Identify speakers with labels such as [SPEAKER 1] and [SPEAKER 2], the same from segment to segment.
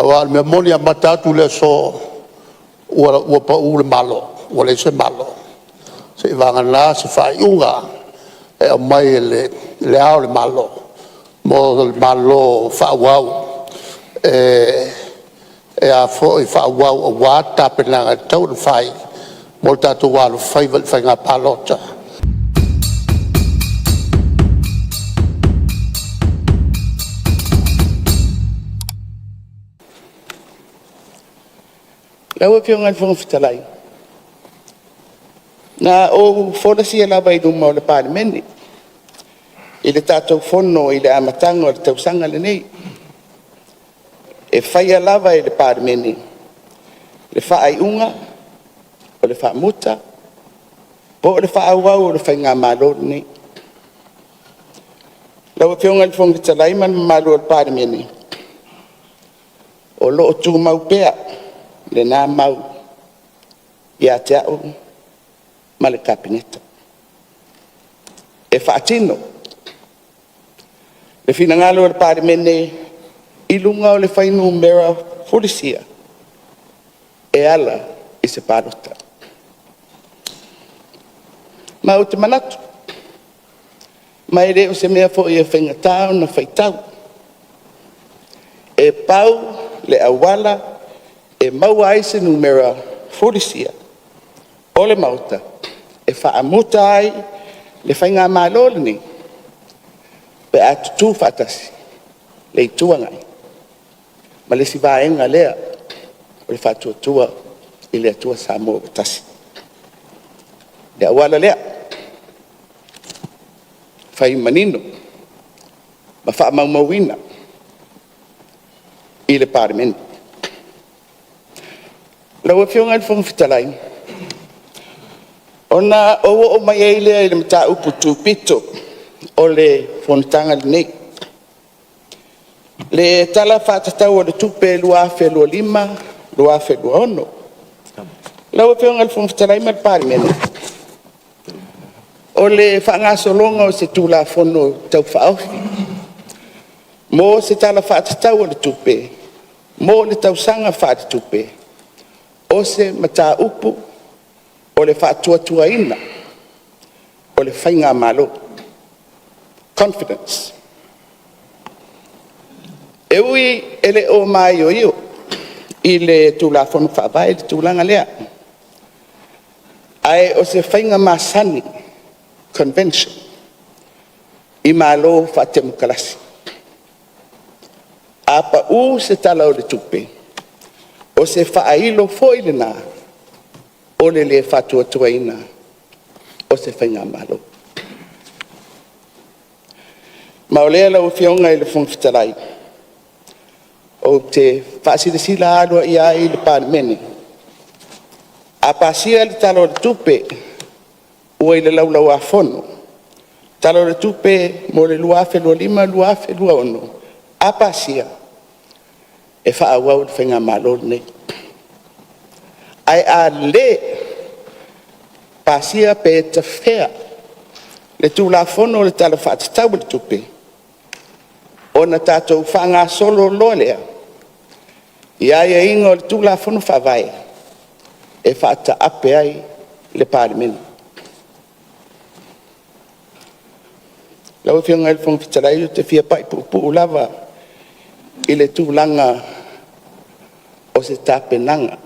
[SPEAKER 1] Awa me moni a matatu le so ua pa u le malo, ua le se malo. Se i vanga la se fai unga e o mai le ao le malo. Mo le malo fa wau e a fo i fa wau o wata penanga tau le fai mo tatu walu fai ngā palota.
[SPEAKER 2] Lau e pionga le whanga whitalai. Nā o whonasi e lawa i runga o le Palemene. I le tātou whono i le amatanga o le tausanga le nei. E whai a lawa i le Palemene. Le whaai unga, o le wha muta, po o le wha awau o le whai ngā malo nei. Lau e pionga le whanga whitalai man malo o le Palemene. O lo o tū mau pea. Le nā mau i a te au ma le kapineta. E whaatino. Le whina ngalo o le Palemene i lunga o le whainu mera polisia e ala i se pārota. Ma o te manatu. Ma e reo se mea fo i e whaingatau na whaitau. E pau le awala e maua ai se numera polisia o le mauta e whaamuta ai le whainga mālole ni pe atutu whatasi le i tuangai ma le si vaenga lea o le whatuatua i le atua Samoa tasi le awala lea whai manino ma whaamaumauina i le Palemene. Lau e whionga le whangwhitalai. Ona o mai eilea i le mata upu tūpito o le Fonotaga le nei. Le tala whātatau o le tupe lua fe lua lima, lua fe lua ono. Lau e whionga le whangwhitalai ma le Palemene. O le whangasolonga o se tūla whono tau whaofi. Mo se tala whātatau o le tupe, mo le tausanga whātatupe. O se mata upu o le whātuatua ina o le whainga malo. Confidence. E ui ele o mai o io i le tūla whono whaavai le tūlanga lea. Ai o se whainga masani convention i malo whaatemu kalasi. Apa u se tala o le tupe. O se whaailo foi le nā, o le whatuatua ina, o se whainga malo. Ma o lea lau whionga i le whangwhitalai, o te whaasilasila alua i ai le Palemene. A pasia le talo le tupe, ua i le laulau a whono. Talo le tupe mo le luafe lua lima, luafe lua ono. A pasia. E whaawau le whainga malo nei. Ai a le pasia pe te whea le tūla whono le tala whaatatau le tupe. O na tātou whanga solo loa lea. I aia ingo le tūla whono whawai. E whaata ape ai le Palemene. Lau whionga il whangwhitarai o te whia pai pupu lava i le tūlanga o se tāpenanga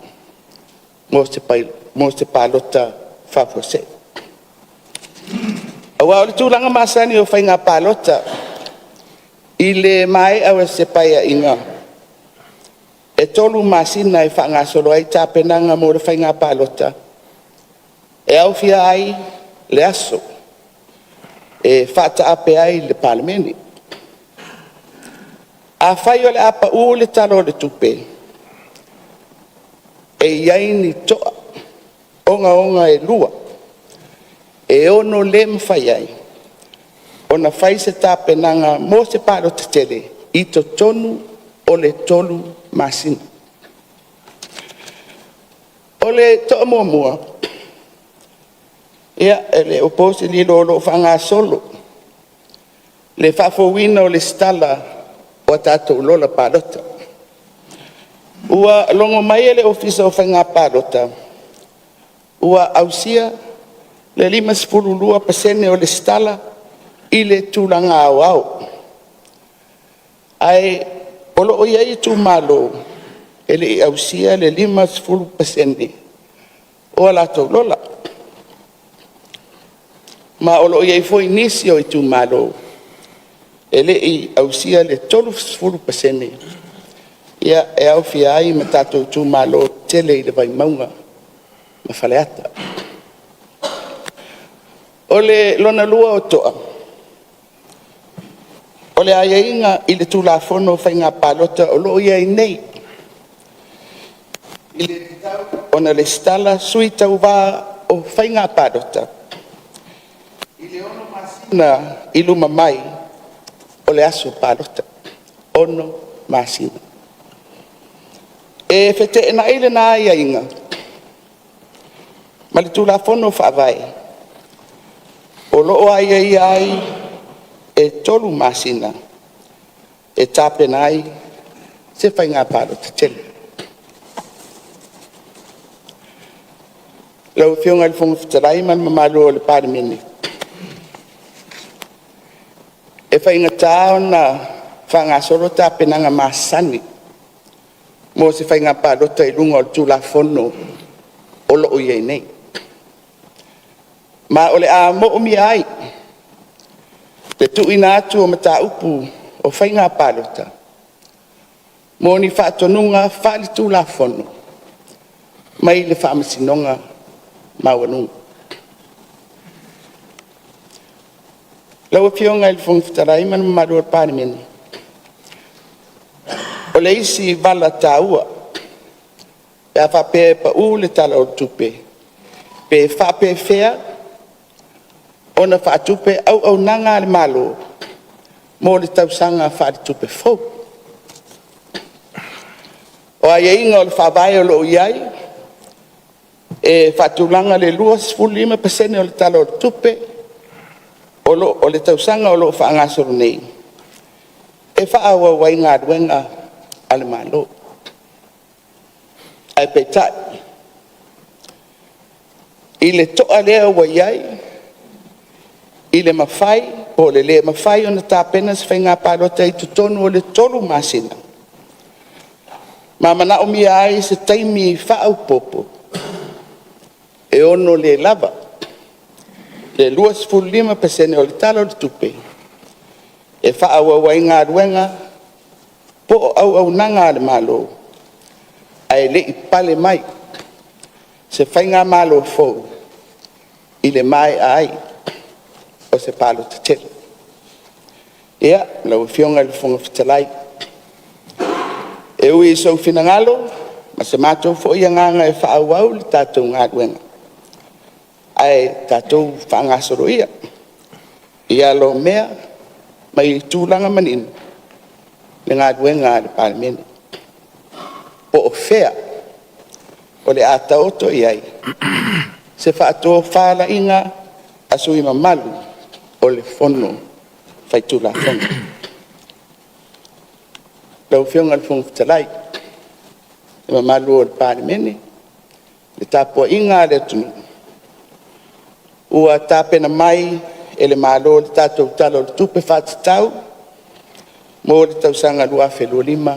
[SPEAKER 2] mo se pālota whapose. Awa o le tūlanga masani o whainga pālota i le mai au se paia inga. E tolu masina e whanga solo ai tāpenanga mo le whainga pālota. E au fia ai le aso. E whata ape ai le Palemene. A whai o le apa u le talo le tupe. E iai ni toa. Onga e lua. E ono le mwhai ai. Ona whai se tāpenanga mo se pāro te tele. I to tonu o le tolu masina. O le toa mua mua. Ia, le opose li lo whanga solo. Le whafowina o le stala o tātou lola pālota. Ua longo mai ele ofisa o whainga pārota. Ua ausia le 52% o le stala i le tūlanga au au. Ai, olo o iai tū malo, ele i ausia le 50% o la tau lola. Ma olo o iai foi nisi o i tū malo, ele i ausia le 30%. Ia e au fia ai ma tātou tū malo tele i le vai maunga, ma whaleata. O le lona lua o toa. O le aia inga i le tūlafono whainga pālota o lo iai nei. I le tau ona le stala sui tau wā o whainga pālota. I le ono masina i luma mai o le aso pālota. Ono masina. E whete e na ele na aia inga. Ma le tūlafono whaavai. O loo aia iai e tolu masina e tāpena ai se whainga pālota tele. Lau whionga le whonga whitarai man mamalo o le Palemene. E whainga tāo na whangasoro tāpenanga masani mo se whainga pālota i lunga o le tūlafono o loo iai nei. Ma ole a mo umi ai. Le tuina atu o mata upu o whainga pālota. Mo ni whaatonunga whaali tūlafono. Mai le whaamasinonga mauanunga. Lau whionga il whongwhitarai man maru o Palemene. O le isi vala tāua. E a whape pa u le tala o tupe. Pe whape whea. Ona whaatupe au nanga le malo. Mo le tausanga whaatupe fau. O aia inga o le whawai o lo iai. E whaatulanga le 25% o le tala o tupe. O le tausanga o lo whaangasoro nei. E whaawa wai ngā ruenga ale malo. Ai peitai. I le toa lea wa iai. I le mawhai, o le mawhai o na tāpena se whainga pālota i tutonu o le tolu masina. Ma mana o mi ai se taimi whaau popo. E ono le lava. Le 25% o le talo le tupe. E whaau awai ngā ruenga, po au nanga le malo. Ai le i pale mai. Se whainga malo fau. I le mai ai. O se palo te tele. Ia, lau whionga le whonga whitalai. E ui sau whinangalo, ma se mātou fo ia nganga e whaau au le tātou ngā ruenga. Ai tātou whaangasoro ia. Ia lo mea, mai tūlanga manina. Le ngā ruenga le Palemene. Po o whea, o le ātaoto iai. Se whaato whaala inga, asu i mamalu. O le fono fai tula fono. Lau whionga le whonga whitalai. Le mamalu o le Palemene. Le tāpua inga le tunu. Ua tāpena mai e le malo le tātou talo le tupe whātatau. Mo le tausanga lua whelua lima.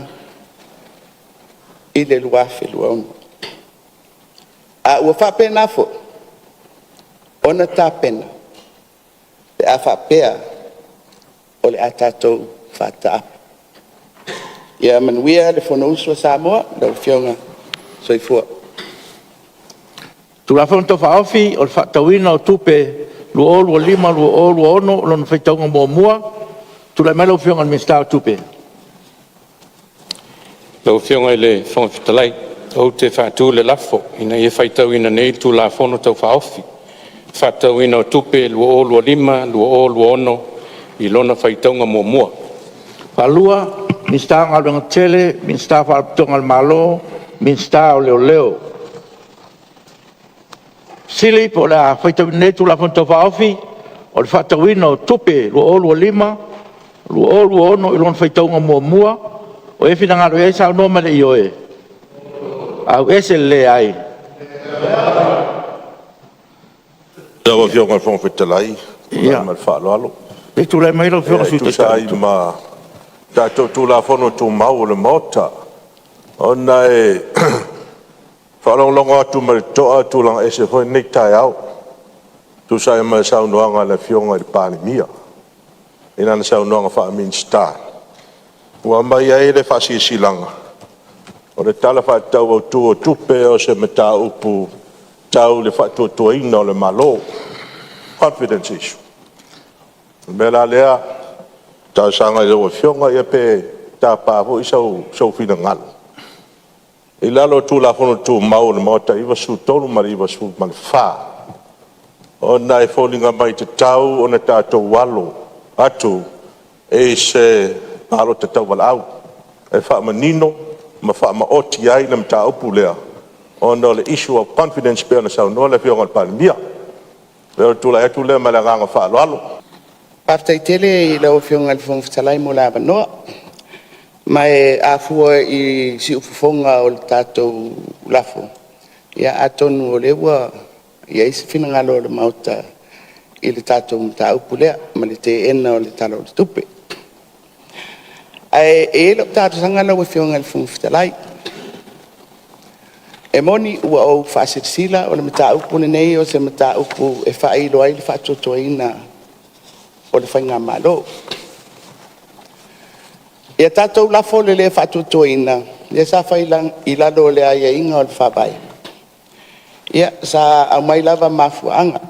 [SPEAKER 2] I le lua whelua ono. A ua whapena fo. Ona tāpena. Le a whapea o le a tātou whātaapu. Ia manuia le whono usua Samoa, lau whionga soifua.
[SPEAKER 3] Tūlafona tō whaofi o le whaatauina o tupe lua o lua lima, lua o lua ono, lona whaitaunga mua. Tūlai mai lau whionga le Ministerial tupe.
[SPEAKER 4] Lau whionga le whongwhitalai, o te whaatū le lafo, ina i whaitauina nei tūlafona tō whaofi. Whaatauina o tupe lua o lua lima, lua o lua ono, i lona whaitaunga mua.
[SPEAKER 3] Whalua, Ministerial ngaluenga tele, Ministerial whaalputonga le malo, Ministerial leo. Sili po le a whaitauina nei tūlafona tō whaofi, o le whaatauina o tupe lua o lua lima, lua o lua ono, i lona whaitaunga mua, o e whina ngalo e sa no mele i oe. Au ese le ai.
[SPEAKER 5] Tawa fionga fong fetalai.
[SPEAKER 3] Ia.
[SPEAKER 5] Mal fa lo.
[SPEAKER 3] E tu le mai lo fio su
[SPEAKER 5] Tu
[SPEAKER 3] te
[SPEAKER 5] sai ma tato tu la fono tu mau le mota. Ona e fa longa atu mal to atu lang ese foi nek tai au. Tu sai ma sa noanga le fionga de Palemene. Ina na sa noanga fa Ministerial. Wa mai ai le fa silanga. O le tala fa tau o tu o tupe o se meta upu tau le fa tu ina le malo. Confidence issue. Mela lea ta sanga le fionga ia pe ta pa vo isau fina ngal. Ila lo tu la fono tu mau le mota iwa su tolu mari iwa su mal fa. Ona e folinga mai te tau ona ta to walo atu e se malo te tau walau. E fa manino ma fa ma oti ai na mta upu lea. Ona le issue of confidence pe ona sa no le fionga Palemene. Leo tu la etu le malanga fa lo.
[SPEAKER 2] After tele la ofionga le fong ftalai mo la no mai afua I si ufonga o tato lafo ia atonu o lewa ia isi fina ngalo le mauta I le tato mta upulea ma le te ena o le talo le tupe ai e lo tato sangala o ofionga le fong ftalai e moni ua o fasitsila o le mta upune nei o se mta upu e failo ai le fatotoina o le whainga malo. Ia tātou lafo le whatutoina, ia sa whailang I lalo le aia inga o le whabai. Ia sa au mai lava mafuanga,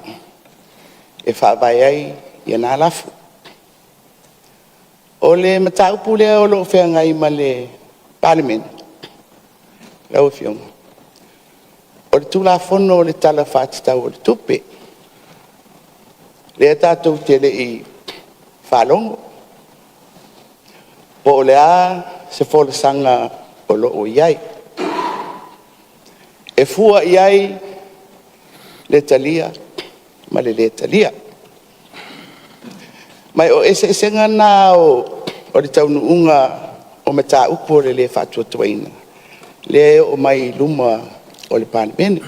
[SPEAKER 2] e whabai ai ia nā lafo. O le mataupu lea o lo whenga I ma le Palemene, lau whionga. O le tūla whono o le tala whātitau o le tupe, lea tātou tele I whalongo. Po o lea se fole sanga o lo o iai. E fua iai le talia, ma le talia. Mai o ese ngana o le taunu unga o me tā upo le whatua tuaina. Le o mai luma o le Palemene.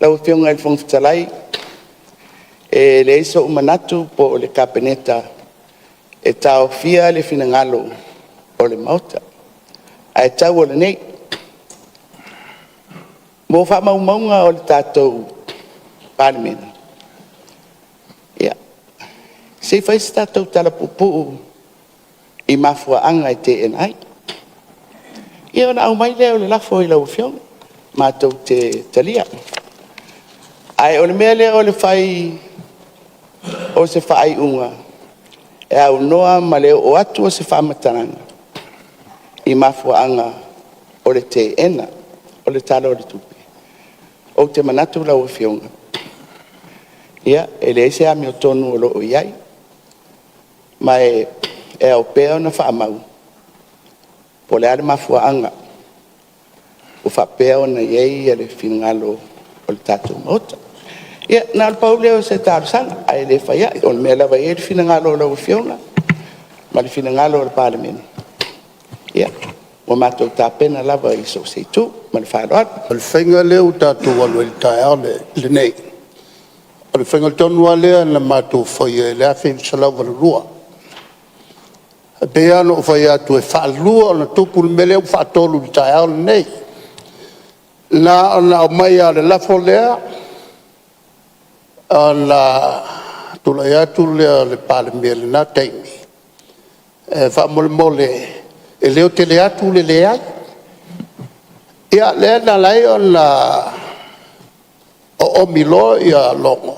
[SPEAKER 2] Lau whionga il fong fitalai, e le iso umanatu po o le kapeneta e tau fia le finangalo o le mauta ai tau o le nei mo wha maunga o le tātou Palemene ia se whaisi tātou tala pupu I mafuaanga I te enai ia ona au mai leo le lafo I lau whionga mātou te talia ai o le mea leo o le whai o se whaai unga e au noa ma leo o atu o se whamataranga I mafuaanga o le te ena o le tala o le tupe o te manatu lau o whionga ia e le ese ame o tonu o lo o iai ma e au pēo na whaamau po le ale mafuaanga o whapēo na iei e le whinangalo o le tātou maota ia na Pauleo se tarsanga ai le faia o me la vai le finangalo lo fiona ma le finangalo le Palemene ia o mato ta pena lava I so se tu ma le faro
[SPEAKER 1] Le whainga leo tātou alu il tae ale le nei. Le whainga tonu alea na mātou whaia le awhi salau valurua. Pe ano o whaia atu e whaalua o na tupu le meleo whaatolu il tae ale nei. Na o mai ale lafo lea la tulai atu le Palemene na taimi. Wha mole e leo te le atu le ai. Ia lea na lai o na o milo ia longo.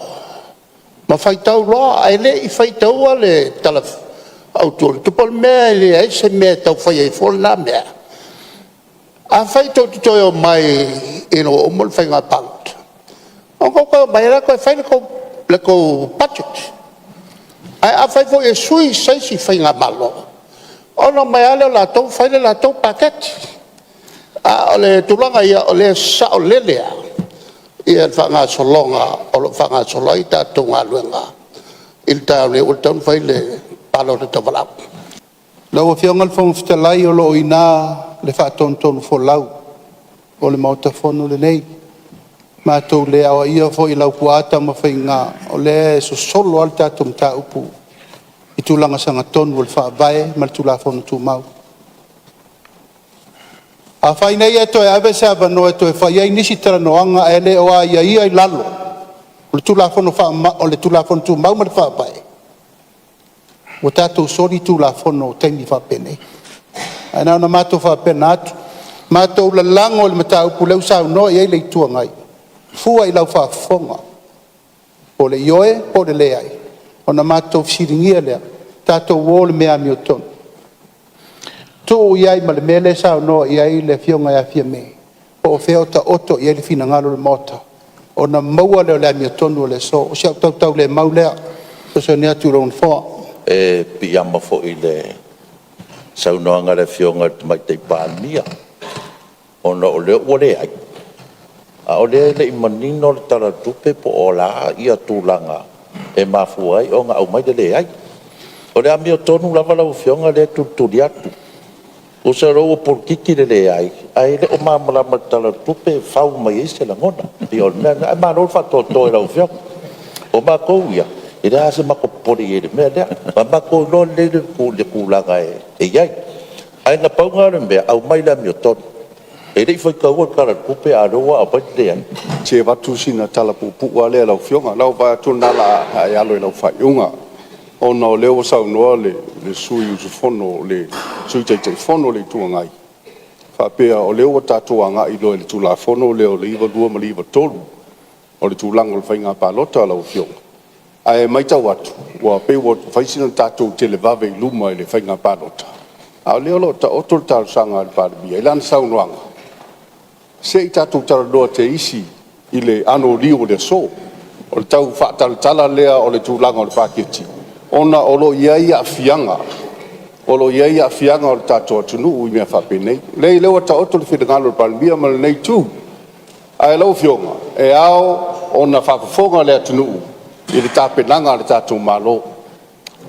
[SPEAKER 1] Ma whaitau loa, ai le I whaitau a le tala autori. Tupal mea le ai se mea tau whai ai fol na mea. A whaitau tutoi o mai ino o mol whainga paut. O koko mai ra koe whaina le ko budget. Ai a whai fo e sui saisi whainga malo. Ono mai ale la tau whaina la tau paket. A ole tulanga ia ole sa ole lea. Ia whanga solonga o whanga soloi ta tunga luenga. Il tau le ultan whaile palo de tavalau.
[SPEAKER 6] Lau a whionga le whong fitalai o lo ina le whaaton tonu fo lau. o le mautafono le nei. Mātou le awa ia fo I lau kuata ma whainga o le so solo al tātou mta upu. I tūlanga sanga tonu o le whaavae ma le tūlafono tū mau. A whaina ia to e awe se abano e to e whai ai nisi tara noanga e le oa ia ia I lalo. O le tūlafono tū mau ma le whaavae. O tātou sori tūlafono o teimi whapene. Ai nao na mātou whapena atu. Mātou la lango le mata upu leu sao no I le tua ngai. Fua I lau whaafonga. O le ioe, o le leai. O na mātou fsiringia lea. Tātou wō le mea mi o tonu. Tō iai ma le mele sao no iai le fionga ia fia me. O feo ta oto iai le fina ngalo le mota. O na maua leo le mi o tonu o le so. O siau tau le maulea. O so nea tu raun fōa.
[SPEAKER 7] E pi ama fo I le saunoanga le fionga mai te pānia. Ona o leo o le ai. A o le I manino le tala tupe po o la ia tūlanga. E mafu ai o ngā au mai le ai. O le ami o tonu lava lau fionga le tuturi atu. O se rau o porkiki le ai. Ai le o mamala ma tala tupe fau mai ese la ngona. Pi o mea, ai maa rol fato toi lau fionga. O maa kou ia. I le ase mako pori e le mea lea. Ma mako no le kūlanga e iai. Ai ngā paunga le mea au mai le ami o tonu. E rei whai kaua kara kupe a roa a pai te ai.
[SPEAKER 8] Che watu sina tala pupua lea lau fionga. Lau vai atu nala ai alo I lau whai unga. O na o leo sau noa le sui usu fono, le sui tai fono le tua ngai. Whapea o leo o tātua ngai loe le tula fono leo le iwa dua ma le iwa tolu. O le tūlanga le whainga pālota lau fionga. Ai mai tau atu. Wa pe wa whaisina tātou te le vave I luma le whainga pālota. A leo lo ta otol tālu sanga le pālebia. Ilan sau noanga. Se I tātou tara loa te isi I le ano rio le so. O le tau whaatala lea o le tūlanga o le pāketi. Ona o lo iai a fianga. O lo iai a fianga o le tātou atunu I mea whapenei. Lei leo ta oto le whingalo le palmia ma le nei tū. Ai lau fionga. E ao ona whapafonga le atunu I le tāpenanga le tātou malo.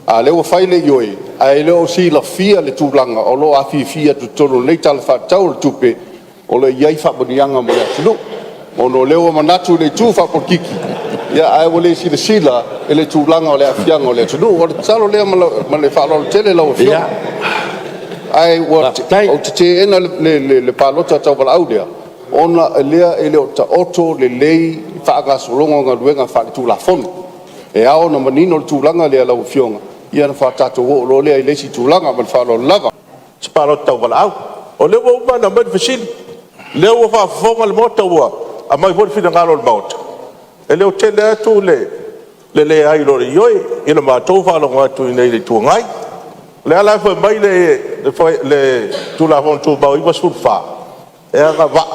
[SPEAKER 8] A leo whaile ioi. Ai leo si la fia le tūlanga. O lo a fia tu tolo nei tala whaatau le tupe. O le iai whaponianga mo le atunu. O no leo manatu le tū whapokiki. Ia ai wale si le sila e le tūlanga o le afianga o le atunu. O le talo lea ma le whaalo tele lau fio. Ai o te ena le pālota tau wala au lea. Ona lea e leo ta oto le lei whaagasolonga ngā luenga whaale tūla fono. E ao na manino le tūlanga lea lau fionga. Ia na whaatato o lo lea I lesi tūlanga ma le whaalo lava.
[SPEAKER 5] Se pālota tau wala au. O leo o umana mai fasili. Leo o whaafonga le mota ua. A mai wori whina ngalo le mota. E leo tele atu le ai lori ioi. Ina mātou whaalonga atu I nei le tua ngai. Le ala wha mai le tūla hon tū mau iwa sulfa. E anga wa.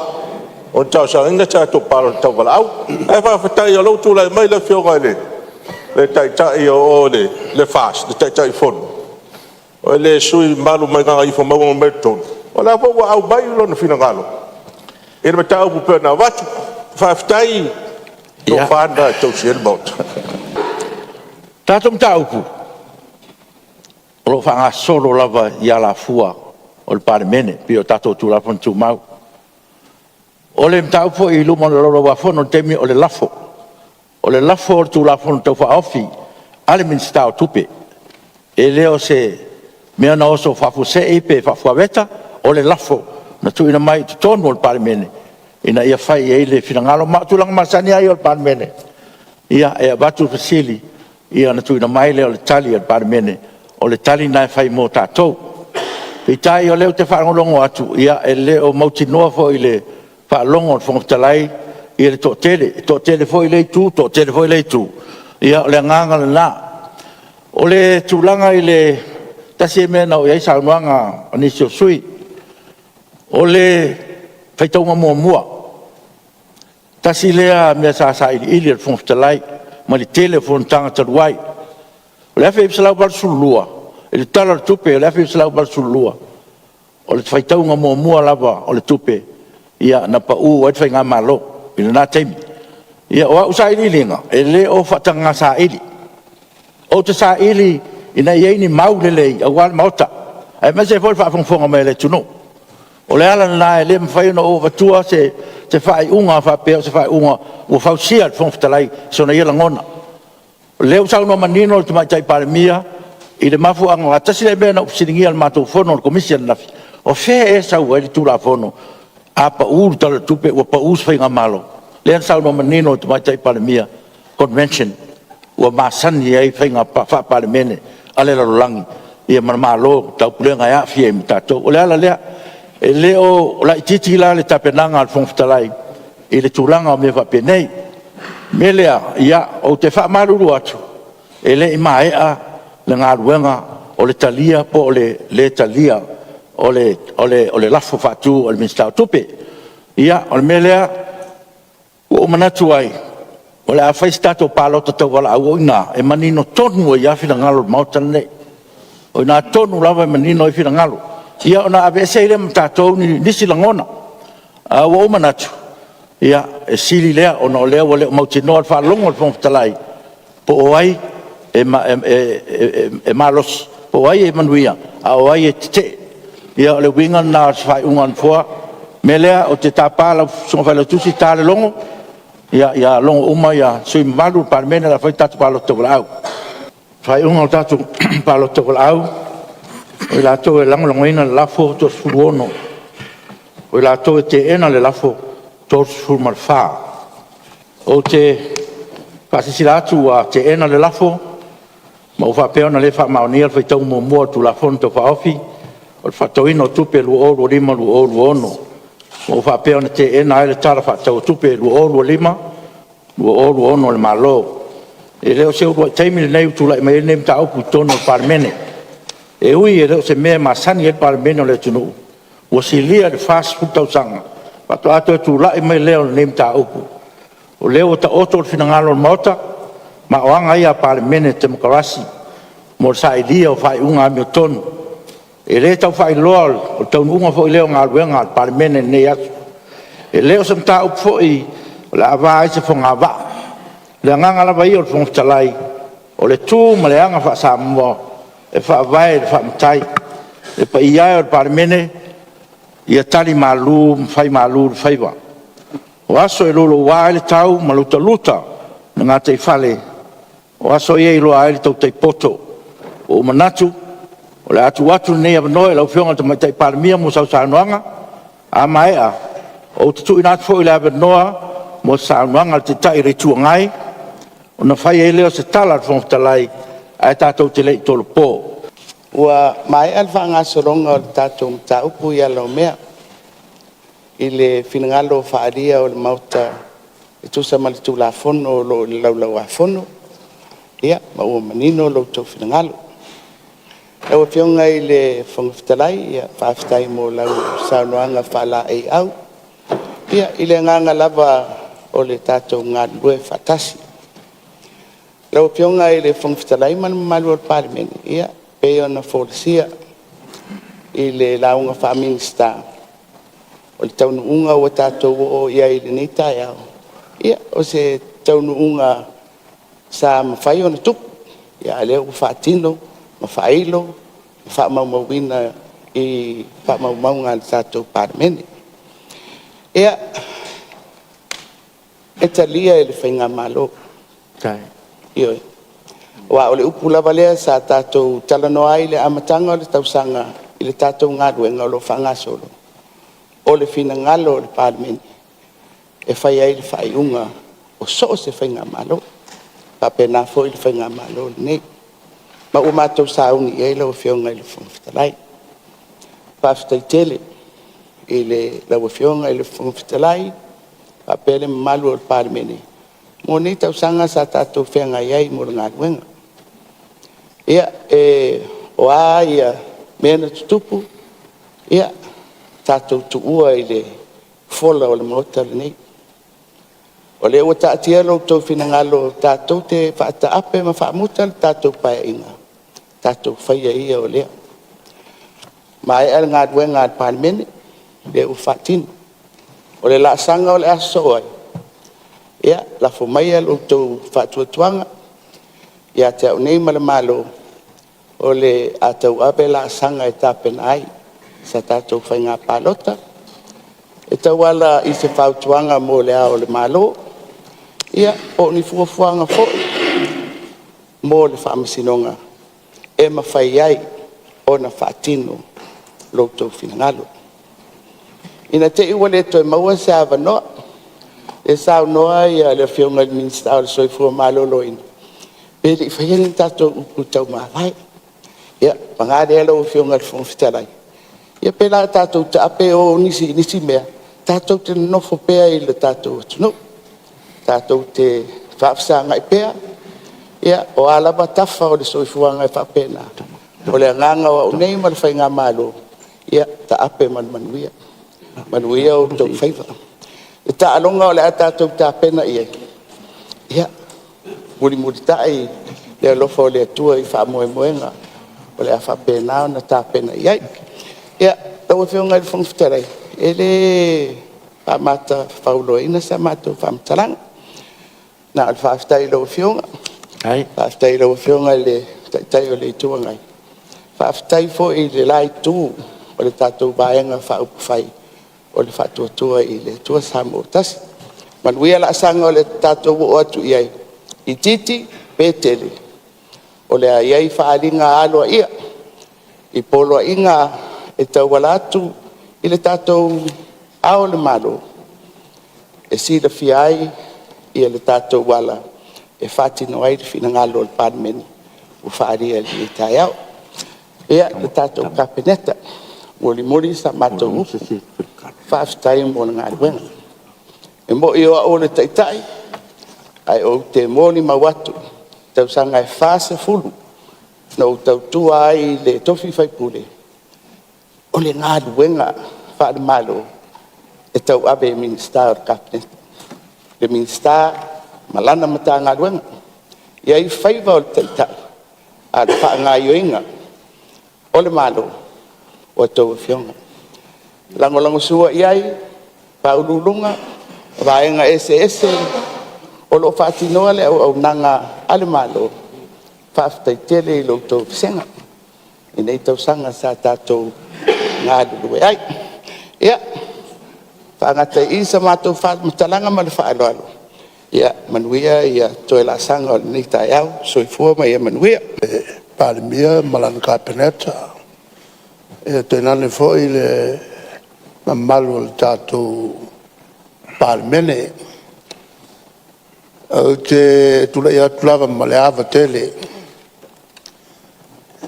[SPEAKER 5] O tau sa inga tātou pālota tau wala au. E whaafatai o lau tūla mai le whionga le taitai o le fast. Le taitai fono. O le sui malu mai nganga I wha maunga merton. O la wha au mai lona whina ngalo. E na tau pupe na watu. Whaafatai no whanda tau si elbaut.
[SPEAKER 3] Tātou mta upu. O lo whanga solo lava I ala fua o le Palemene, pi o tātou tūlafon tū mau. O le mta upu I luma le loro wafono temi o le lafo. O le lafo o le tūlafon tau whaofi, ale Ministerial tupe. E leo se mea na oso whafuse e pe whafuaweta, o le lafo. Na tu ina mai tonu o le Palemene. Ina ia whai e le whingalo ma tūlanga masani ai o le Palemene. Ia e watu fasili. Ia na tu ina mai le o le tali o le Palemene. O le tali nai whai mō tātou. Pitai o leo te whaangolongo atu. Ia e le o mautinoa fo I le whaalongo o le whongatalai. Ia le tōtele fo I le tū, tōtele fo I le tū. Ia o le nganga le nā. O le tūlanga I le tasi e mena o iai saunuanga anisi o sui. O le whaitaunga mua. Tasi lea mea sa ili le whongatalai. Ma le telefon tanga taruai. O le afe ipsalau barsulua. E le tala le tupe, o le afe ipsalau barsulua. O le whaitaunga mua lava o le tupe. Ia na pa uu wait whainga malo. Ina nā teimi. Ia o au sa ili linga. E le o whatanga sa ili. O te sa ili ina iei ni mau le lei. A wale mauta. Ai mese fwoi whaafongfonga me le tuno. O le ala na le mfai no o vatua se fai unga fa pe se fai unga o fa sia fonftalai so na yela ngona. Le usau no manino te mai tai Palemia i le mafu anga ata sile be na usiringi al mato fono o commission na o fe e sa o tu la fono apa ur tal tupe o pa us fai malo. Le usau no manino te mai tai Palemia convention o masani ai fai fa Palemene ale la langi ia malo tau pulenga ya fie mtato o le ala le e leo la titi la le tapenanga al fonftalai i le tulanga o me fa penei melea ia o te fa maruru atu e le imaea le ngaruenga o le talia po o le talia o le lafo fatu o le Ministerial tupe ia o le melea o manatu ai o le afai stato palota tau wala au ina e manino tonu o ia fina ngalo mautan nei o ina tonu lava e manino i fina ngalo ia ona ave seire mtatou ni nisi langona o manatu ia e sili lea ona o lea o lea mautinoa fa longo fonftalai po o ai e malos po ai e manuia a o ai e te ia o le winga na fai ungan foa me lea o te tapala songa fai la tusi tale longo ia longo uma ia sui malu Palemene la fai tatu palo tokolau fai unga o tatu palo tokolau o la to e langolongoina le lafo to fuono o la to te ena le lafo to furmal fa o te pasisilatu a te ena le lafo ma o fa peona le fa maonia fa tau mo tu la fonto fa ofi o fa toino tupe lu o lima lu o ono o fa peona te ena le tara fa tau tupe lu o lima lu o ono le malo e leo se o taimi nei tu la me nem ta o putono Palemene e ui e reo se mea masani e Palemene o le tunu o si lia le fast food tau sanga pato ato e tu lai mai leo nem ta upu o leo ta oto fina ngalo mota ma o anga ia Palemene te mokarasi mo sa ilia o fai unga ame o tonu e le tau fai loal o tau unga fo i leo ngā luenga Palemene nei atu e leo sam ta upu fo i la ava ai se fo ngā va le nganga lava i o le fonftalai o le tū ma le anga fa Samoa e fa vai fa mtai e pa ia o Palemene ia tali malu fai malu fai va o aso e lolo wa le tau maluta luta nga te fale o aso ia lo ai to te poto o manatu o le atu nei no e lo fionga te mai te Palemia mo sa noanga a mai a o tu ina fo ile noa mo sa noanga te tai ritu ngai o na fai ele o se tala fonftalai ai tatou te lei tolo po
[SPEAKER 2] ua mai alfa nga soronga o tatou mtaupu ia lo mea i le finangalo faaria o le mauta e tusa ma le tulafono lo laulau afono ia ma ua manino lo tau finangalo e ua fionga i le whangaftalai ia whaaftai mo lau saunoanga whala ei au ia i le nganga lava o le tatou ngā lue whatasi lau pionga i le whangwhitalai malu o Palemene ia pe ona fōlesia i le launga wha minista o le taunu unga o tātou o ia i le nei tai au ia o se taunu unga sa mawhai ona tupu ia leo whaatino ma whailo ma whaamaumawina i whaamaumaunga le tātou Palemene ia e talia i le whainga malo
[SPEAKER 3] tai
[SPEAKER 2] Iyo. Wa ole upu lava lea sa tātou talanoa i le amatanga o le tausanga i le tātou ngā ruenga o lo whangasolo. O le fina ngalo o le Palemene. E whai ai le whai unga o so se whainga malo. Pa pena fo i le whainga malo le nei. Ma ua mātou sauni i eila o whionga i le whangwhitalai. Pa whitai tele i le lau whionga i le whangwhitalai. Pa pele malu o le Palemene. Mo nei tausanga sa tātou whenga iai mo ngā ruenga. Ia, o a ia mena tutupu, ia, tātou tuua i le fola o le mota le nei. O le ua tātia lo tau whinangalo tātou te whaata ape ma whaamuta le tātou paia inga. Tātou whaia ia o lea. Ma e ala ngā ruenga al Palemene, le u whaatinu. O le la sanga o le aso ai. Ia, la fo mai alo tau whaatuatuanga. Ia te au nei mala malo o le atau ape la sanga e tāpena ai. sa tātou whainga pālota. E tau ala I se whautuanga mō le ao le malo. Ia, o ni fuafuanga fōi. Mō le whaamasinonga. E mawhai ai o na whaatino loutou finangalo. Ina te iwa le toi maua se awa noa. E sao noa ia le whionga le Ministerial le soifua malolo ina. Pere I whahengi tātou upu tau mawhai. Ia, pangare ala o whionga le whongwhitarai. Ia pela tātou te ape o nisi mea. Tātou te nofo pea I le tātou atunu. Tātou te whaafsanga I pea. Ia, o alaba tafa o le soifuanga I whaapena. O le nganga o nei ma le whainga malo. Ia, ta ape manuia. Manuia o tau whaiva. E ta alonga o le a tātou ta apena ia. Ia, muri tai le alofa o le atua I whaamoemoenga. O le a whaapena o na ta apena ia. Ia, tau e whionga I le whongwhitarai. E le whaamata whauloina sa mātou whaamtaranga. Nā le whaaftai lau whionga. Whaaftai lau whionga I le taitai o le ituangai. Whaaftai fo I le lai tū o le tātou bāenga whaupawhai o le whaatuatua I le tua Samoa tasi. Manuia la sanga o le tātou o atu iai. I titi pētele. O le a iai whaalinga aloa ia. I polo inga e tau wala atu I le tātou ao le malo. E sila fiai I le tātou wala. E whātino ai le finangalo le Palemene. O whaaria li tai au. Ia le tātou kapeneta. Mori sa mātou upu. Whaaftai mo na ngā ruenga. E mo I o le taitai. Ai o te moni mawatu. Tau sanga e whaasa fulu. Na o tau tua ai le tofi whaipule. O le ngā ruenga whaare malo. E tau abe Ministerial kapeneta. Le Ministerial malana mata ngā ruenga. Ia I whaiva o le taitai. A le wha ngā ioinga. O le malo. O tau whionga. Lango sua iai. Paululunga. Vaenga ese. O lo whaatinoa le au nanga ale malo. Whaaftai tele I lo tau fisenga. I nei tau sanga sa tātou ngā lulue ai. Ia. Whaangata I sa mātou whaatalanga ma le whaaloalo. Ia, manuia ia toi la sanga o nei tai au. Soifua mai ia manuia.
[SPEAKER 1] Palemene malana kapeneta. E te nane foi le mamalu le tātou Palemene. O te tula ia tulava ma le ava tele.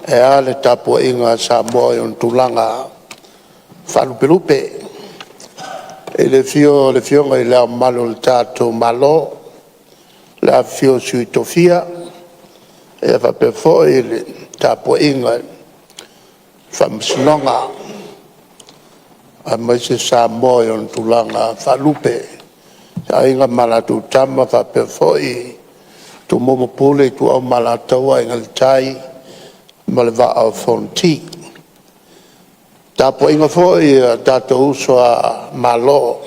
[SPEAKER 1] E a le tapua inga Samoa I on tulanga whalupelupe. E le fionga I lea malu le tātou malo. Le a fio sui tofia. E a whapefo I le tapua inga whamsinonga. A maise Samoa I on tulanga whalupe. A inga malatu tama whapefo I tu momo pule tu au malataua inga le tai ma le waa au fonti. Tapo inga fo I tātou usua malo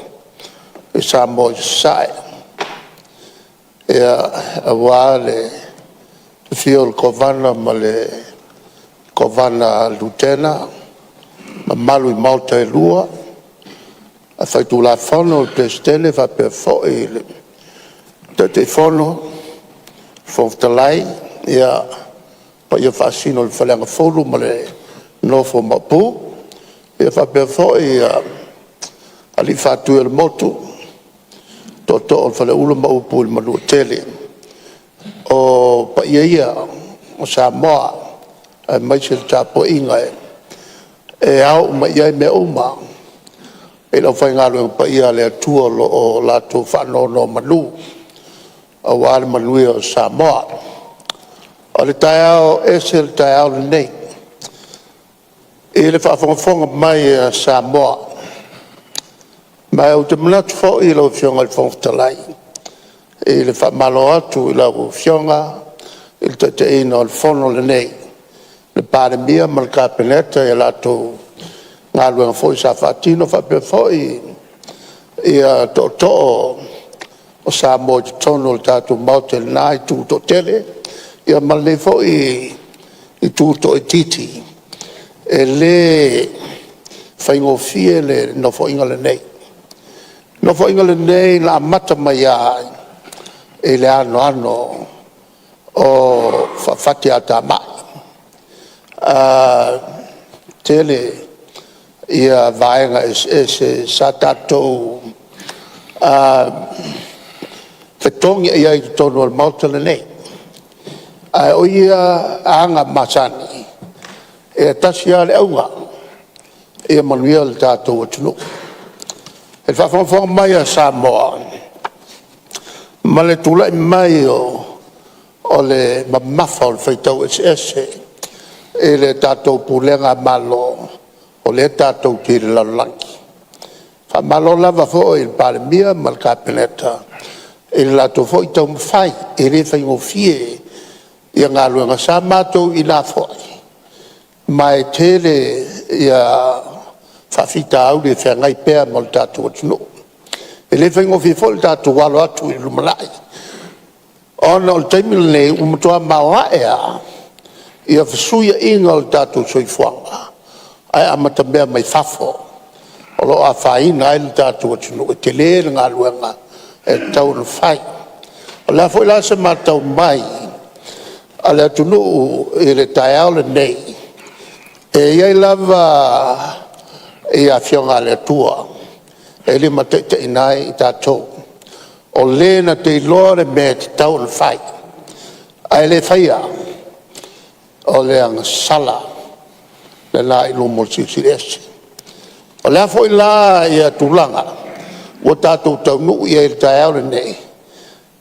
[SPEAKER 1] I Samoa sai. Ia a wale fio le kovana ma le kovana lutena ma malu I mauta e lua. A fai tu la fono le stelle va per foi te fono fontalai ia pa ia fascino il falanga folu ma le no fo mapu ia fa per foi ali fa tu il moto toto il fale ulo ma upu il malu tele o pa ia o Samoa mai se tapo inga e au ma ia me uma e lo fai ngalo pa ia le tua o la tu whanono manu a wale manui o Samoa o le taiao ese le taiao le nei e le whaafonga mai a Samoa mai o te manatu fo I lo fionga le whongtalai e le whaamalo atu I lo fionga il te ina o le fono le nei le Palemene ma le kapeneta e la tu ngā luenga foi sa whaatino whape foi ia to o Samoa te tono le tātou maute le nā I tūto tele ia male foi I tūto I titi e le whaingo fie le no fo inga le nei. No fo inga le nei la mata mai ai e le ano o whawhati a tā mai. Tele ia vaenga e se sa tātou whetongi ia i tonu al mauta le nei. O ia anga masani e tasi a le aunga e manuia le tātou atunu. E whawhawhawha mai a Samoa. Ma le tula i mai o le mamafa o le whaitau ese e le tātou pulenga malo o le tātou tiri lalangi. Wha malo lava fo i le Palemene ma le Palemene e le tātou fo i tau mwhai e le whaingo fie ia ngā luenga sa mātou i nā fwoi. Mai tele ia whawhita au le whangai pēr mo le tātou atunu. E le whaingo fie fo le tātou walo atu i lumalai. Ona o le taimile nei umatua maoa ea ia whasuia inga o le tātou soifuanga. Ai amata mea mai whafo. O lo a whaina ai le tātou atunu e te le ngā luenga e tau na whai. O le fo i lasa mātou mai a le atunu i le tai au le nei. E iai lava e a whionga le atua. E li ma te inai i tātou. O le na te iloa me te tau na whai. Ai le whaia. O le anga sala. Le la i lumo sisiresi. O le afo i la i a tūlanga. O tātou tau nuu i e tai au le nei.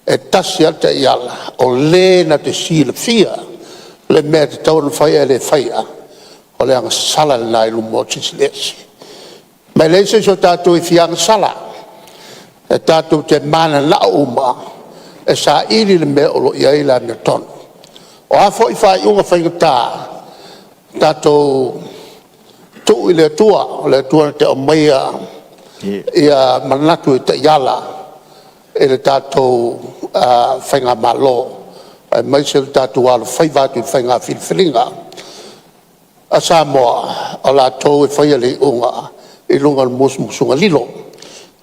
[SPEAKER 1] E tasi alta i ala. O le na te sila fia. Le mea te tau na whaia le whaia. O le anga sala le la i lumo sisiresi. Mai leise so tātou i fianga sala. E tātou te mana la uma. E sa ili le mea olo i aila me tonu. O afo i whai unga whaingata. Tātou tu i le tua. O le tua te o meia. Ia manatu i te iala. E le tātou whainga malo. E mai se le tātou alo whaivatu i whainga whilwhilinga. A Samoa. O la tau i whaia le unga. I lunga le musunga lilo.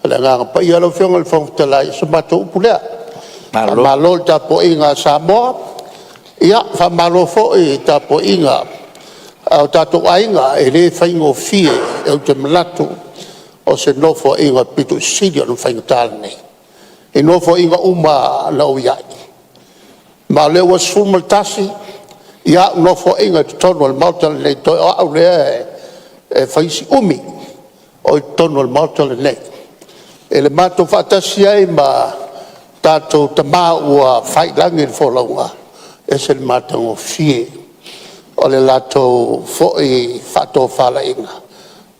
[SPEAKER 1] Le ngā pa ia lau whionga le whangtalai sa mātou upulea. Malo le tapo inga Samoa. Ia, wha malo fo i tapo inga. Au tātou ainga e le whaingo fie e au te malatu o se nofo inga pitu sidia no whaingatala nei. E nofo inga uma lau iai. Ma le was fulmal tasi. Ia, nofo inga te tonu al mautala nei toi o au lea e whaisi umi. O i tonu al mautala nei. E le mātou whaatasi ai ma tātou tamā ua whailangi le wholaunga. E se le mātou o fie. O le lātou fōi whātou whala inga.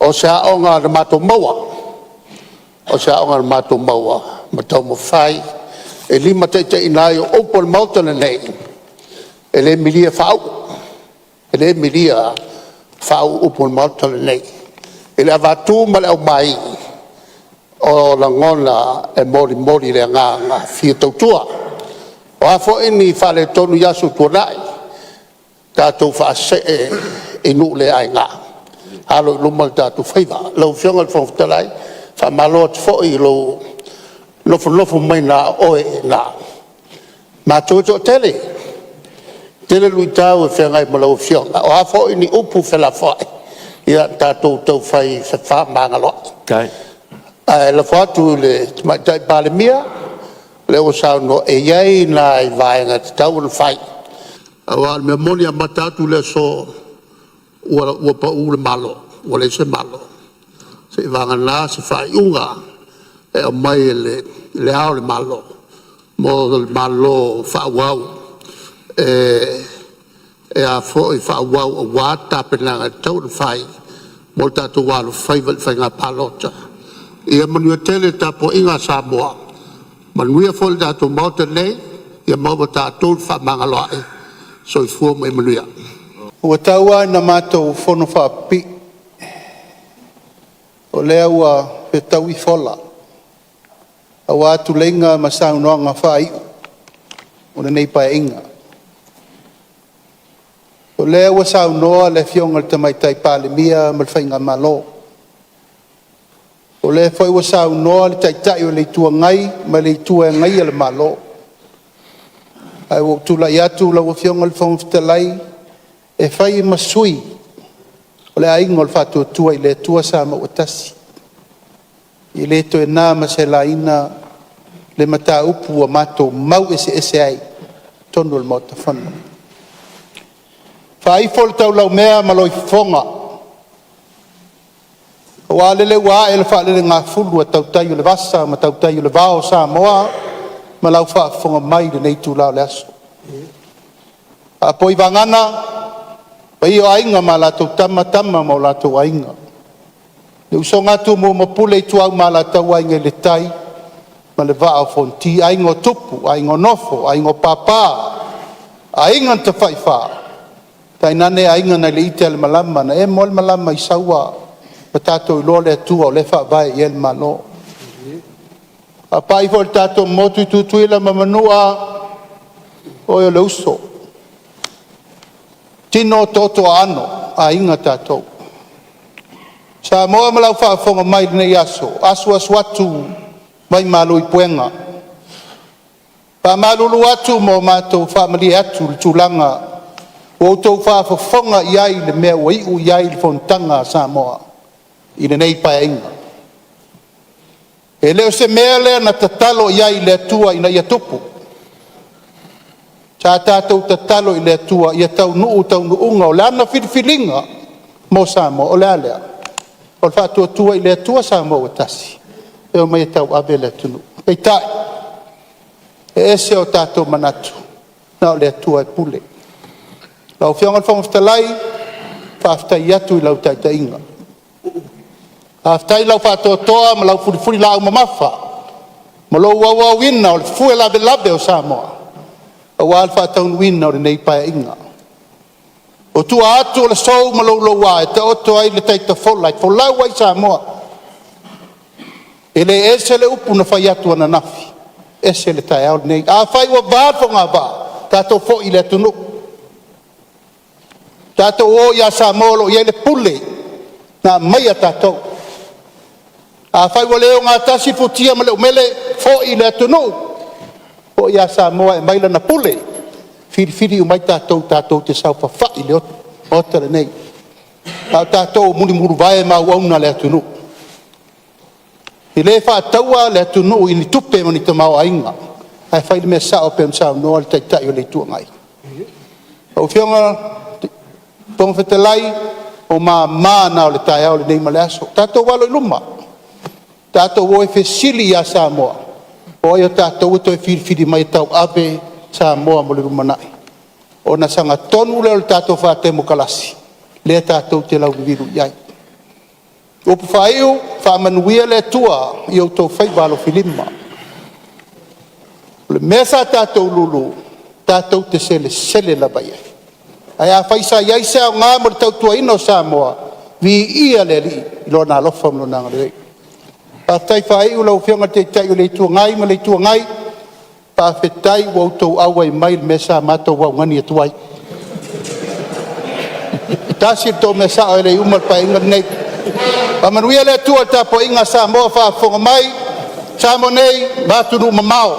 [SPEAKER 1] O se aonga le mātou maua. O se aonga le mātou maua. Ma tau mo whai. E lima te inai o opo le mautala nei. E le milia whau. E le milia whau opo le mautala nei. E le avatu ma le au mai. O la ngona e mori le nganga fia tautua. O afo ini whale tonu yasu tuanai. Tātou whaase e nu le ai ngā. Halo i lumal tātou whaiva. Lau whionga le whangtalai. Wha maloa te fo i lau nofo mai nā oe nā. Mā tō tele. Tele lui tāu e whengai ma lau whionga. O afo ini upu whela whai. Ia tātou tau whai wha mangaloa.
[SPEAKER 3] Kai.
[SPEAKER 1] La whatu le tai Palemene, le o sao no e iei nā i vaenga te tau na whai. Awa me moni a matatu le so ua pa u le malo, ua le se malo. Se i vanga nā se whai unga e o mai le ao le malo. Mo le malo whauau e a fo i whauau a wāta penanga tau na whai. Mo tātou wālo whaiva le whainga palota. Ia manua tele tapo inga Samoa. Manuia fo le tātou mauta nei, ia maua tātou whamangaloa so i fua mai manuia.
[SPEAKER 6] Ua taua na mātou whono whapi. O lea ua pe tau i whola. Awa atu lenga ma saunoanga whai. O le nei pae inga. O lea ua saunoa le fionga le tamaitai Palemene ma le whainga malo. O le foi ua saunoa le taitai o le itua ngai, ma le itua ngai le malo. Ai o tulai atu la ua fionga le whangawhitalai, e whai masui, o le ainga o le whatuatua i le tua sa ma utasi. I le to e nā ma se la ina le mata upu a mato mau ese ai, tonu le mota whanu. Whai fol tau lau mea ma loi whonga, o alele wa ele fa le nga fulu tau tai le vasa ma tau tai le vao Samoa ma lau fa fonga mai le nei tu la le aso a poi vangana pai o ainga ma la tau tama ma la tau ainga le usonga tu mo pule tu au ma la tau ainga le tai ma le vao fonti ainga tupu ainga nofo ainga papa ainga te fai fa tai nane ainga na le ite le malama na e mol malama i saua pa tātou lo le tua o le wha vai i el malo. A pai fo le tātou motu tutui la mamanua o le uso. Tino toto ano a inga tātou. Sa moa malau wha fonga mai nei aso. Asu atu mai malo i puenga. Pa malulu atu mo mātou wha mali atu le tūlanga. O tau wha fonga iai le mea wa iu iai le fontanga sa moa. I le nei pae inga. E leo se mea lea na tatalo iai le atua ina ia tupu. Sa tātou tatalo i le atua ia tau nuunga o le ana whiriwhiringa mo Samoa o le alea. O le whātua tua i le atua Samoa o tasi. E o mai tau abe le atunu. Pei tai. E ese o tātou manatu. Na o le atua e pule. Lau whionga whangawhitalai, whawhitai atu i lau taita inga. Aftai lau whātoa ma lau furifuri lau mamafa. Ma lau wawawina o le fue labe o Samoa. A wāl whātaun wina o le nei pae inga. O tua atu o le sou ma lau wa e te oto ai le teita folai. Folau ai Samoa. E le ese le upu na whai atu ana nafi. Ese le tae au nei. A whai wa vāfo ngā vā. Tātou fo i le tunu. Tātou o ia Samoa lo ia le pule. Nā mai a tātou. A whai wa leo ngā tasi putia ma leo mele fo i le atunu. O ia Samoa e maila na pule. Whiri umai tātou te sau whawhai le ota le nei. Tātou muni muru vai ma uauna le atunu. I le whātaua le atunu i ni tupe mani te mau ainga. Ai whai le mea sao pe msao noa le taitai o le tua ngai. O whionga ponga whetelai o mana o le tae au le nei ma le aso. Tātou walo i luma. Tātou o e whesili a Samoa. O e o tātou e toi whiri mai tau abe Samoa mo le rumanai. O na sanga tonu leo le tātou whāte mo kalasi. Le tātou te lau viru iai. O pawhaiu, whamanuia le tua i au tau whaibalo filima. Le mesa tātou lulu, tātou te sele la bai. Ai a whaisa iai sao ngā mo le tau tua ino Samoa. Vi ia le li, ilo nā lofa mlo nanga le rei. Pa tai whai u lau whionga te tai o le tua ngai ma le tua ngai. Pa whetai wau tau awa i mai mesa mato wau ngani atuai. Tasi tau mesa o le umar pa inga nei. Pa manuia le tua tapo inga Samoa wha whonga mai. Samo nei matunu mamao.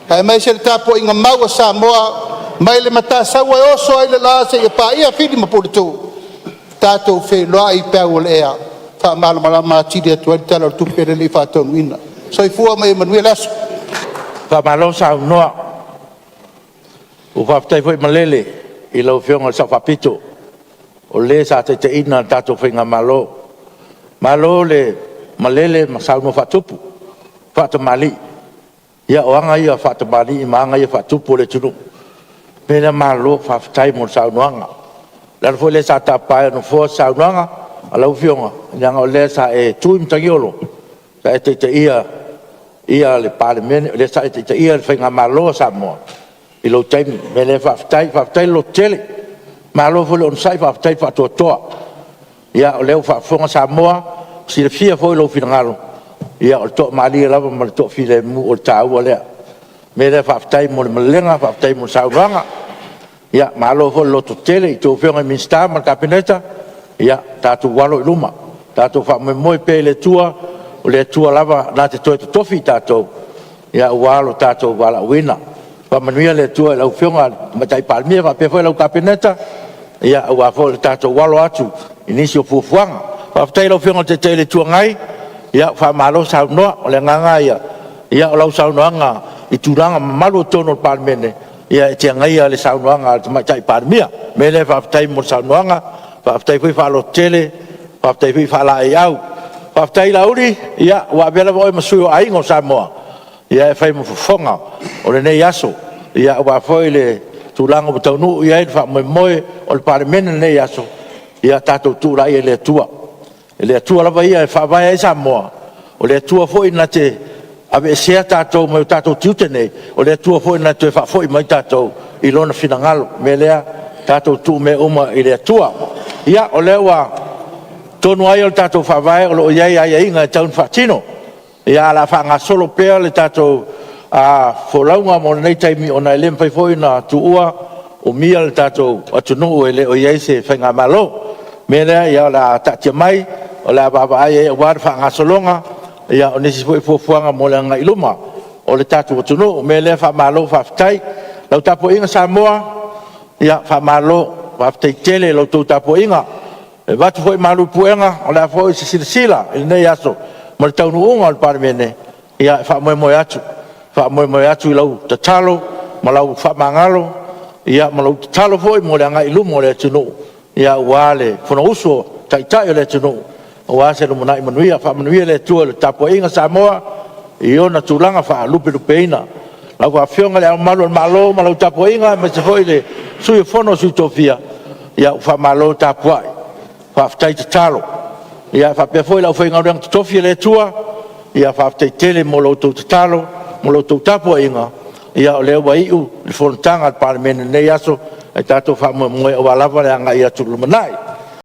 [SPEAKER 6] Hai mai se le tapo inga mau a Samoa. Mai le mata sawa e oso ai le la se e pa ia whiri mapuritu. Tātou whe loa i pēu o le ea. Wha malama tiri atu ai tala o tupere li whātonu ina. So i fua mai Emanuel aso.
[SPEAKER 3] Wha malo sa noa. O whaftai fwoi malele i lau whionga sa whapito. O le sa te ina tātou whinga malo. Malo le malele ma sa unu whatupu. Whatamali. Ia oanga ia whatamali i maanga ia whatupu le tunu. Pena malo whaftai mo sa unuanga. Lana fwoi le sa tapai anu fua sa unuanga. Alau whionga, nyanga o le sa e tuim tangiolo. Sa e te ia le Palemene, le sa e te ia le whainga malo Samoa. I lo taimi, me le whaftai lo tele. Malo fwole on sai whaftai whatoa. Ia o leo whafonga Samoa, si le fia fwoi lo whingalo. Ia o le toa maali lava ma le toa while mu o le tāua lea. Me le whaftai mo le malenga, whaftai mo le sauranga. Ia malo fwole lo to tele, i tō whionga Ministerial ma le kabineta. Ia, tātou walo i luma. Tātou wha moe pe le tua, o le tua lava na te toe tofi tātou ia ua lo tātou wala wina whamanuia le tua lau whionga matai Palemene wa pewhoi lau kapeneta ia ua fo le tātou walo atu inisi o fufuanga whaftai lau whionga te te le tua ngai ia whamalo sau noa o le nganga ia o lau sau noanga i turanga malu tono Palemene ia te ngai le sau noanga te matai Palemene me le whaftai mo sau noanga whaftai hui whalo tele whaftai hui whala e au whaftai lauri ia ua vela voi masui o aingo Samoa ia e whai mo fufonga o le nei aso ia ua foi le tūlanga o taunu ia e wha moe o le Palemene nei aso ia tātou tūrai e le tua lava ia e whawai e Samoa o le tua foi na te ave sea tātou mai tātou tiute nei o le tua foi na te wha foi mai tātou i lona finangalo me lea tātou tū me uma i le tua ia o le ua tonu ai o tātou whawai o lo iai ai inga e taun whatino ia la whanga solo pea le tātou a wholaunga mo nei taimi o nai lempai foi na tuua o mia le tātou atunu e le o iai se whainga malo me lea ia la tatia mai o la baba ai e wad whanga solonga ia o nisi foi fuafuanga mo le ngai luma o le tātou atunu me lea whamalo whaftai lau tapo inga Samoa ia whamalo whaftai tele lau tau tapo inga e watu foi malu puenga o la foi se sila i nei aso mo le taunu unga o le Palemene ia wha moe atu i lau tatalo ma lau wha mangalo ia ma lau tatalo foi mo le anga i lumo le atunu ia ua le funa uso taitai o le atunu ua se lumuna i manuia wha manuia le tua le tapo inga Samoa i ona tūlanga wha lupe ina lau ka whionga le au malu al malo ma lau tapo inga ma se foi le sui fono sui tofia ia wha malo tapo ai whaftai te talo. Ia whapea foi lau whainga urang te tofi le tua. Ia whaftai tele mo loutou te talo, mo loutou tapua inga. Ia o leo waiu, le Fonotaga Palemene nei aso, e tātou whamoe o walawa le anga ia tulu manai.